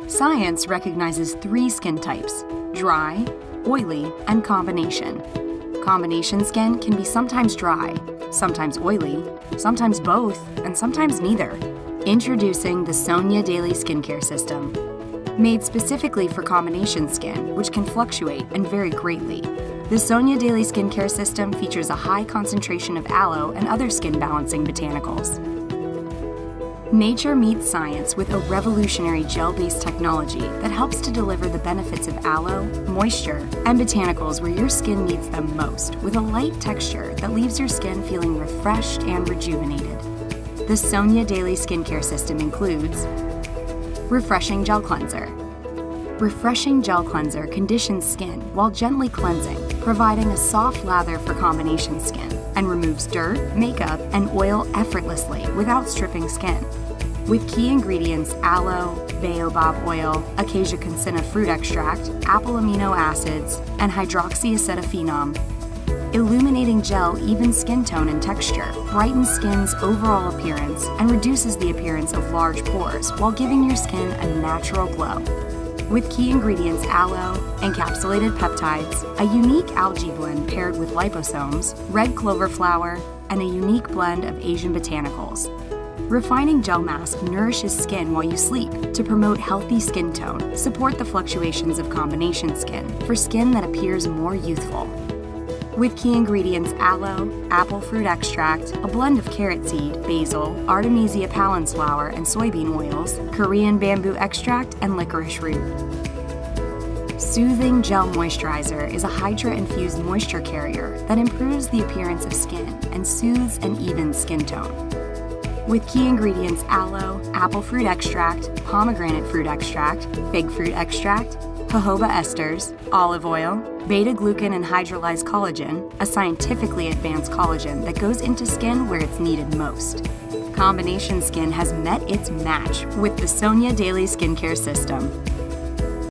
Science recognizes 3 skin types: dry, oily, and combination. Combination skin can be sometimes dry, sometimes oily, sometimes both, and sometimes neither. Introducing the Sonya Daily Skincare System. Made specifically for combination skin, which can fluctuate and vary greatly, the Sonya Daily Skincare System features a high concentration of aloe and other skin-balancing botanicals. Nature meets science with a revolutionary gel-based technology that helps to deliver the benefits of aloe, moisture, and botanicals where your skin needs them most, with a light texture that leaves your skin feeling refreshed and rejuvenated. The Sonya Daily Skincare System includes Refreshing Gel Cleanser. Refreshing Gel Cleanser conditions skin while gently cleansing, providing a soft lather for combination skin, and removes dirt, makeup, and oil effortlessly without stripping skin. With key ingredients aloe, baobab oil, acacia consina fruit extract, apple amino acids, and hydroxyacetophenone, illuminating gel evens skin tone and texture, brightens skin's overall appearance, and reduces the appearance of large pores while giving your skin a natural glow. With key ingredients aloe, encapsulated peptides, a unique algae blend paired with liposomes, red clover flower, and a unique blend of Asian botanicals. Refining Gel Mask nourishes skin while you sleep to promote healthy skin tone, support the fluctuations of combination skin for skin that appears more youthful. With key ingredients aloe, apple fruit extract, a blend of carrot seed, basil, Artemisia pallens flower, and soybean oils, Korean bamboo extract, and licorice root. Soothing Gel Moisturizer is a hydra-infused moisture carrier that improves the appearance of skin and soothes and evens skin tone. With key ingredients aloe, apple fruit extract, pomegranate fruit extract, fig fruit extract, jojoba esters, olive oil, beta-glucan and hydrolyzed collagen, a scientifically advanced collagen that goes into skin where it's needed most. Combination skin has met its match with the Sonya Daily Skincare System.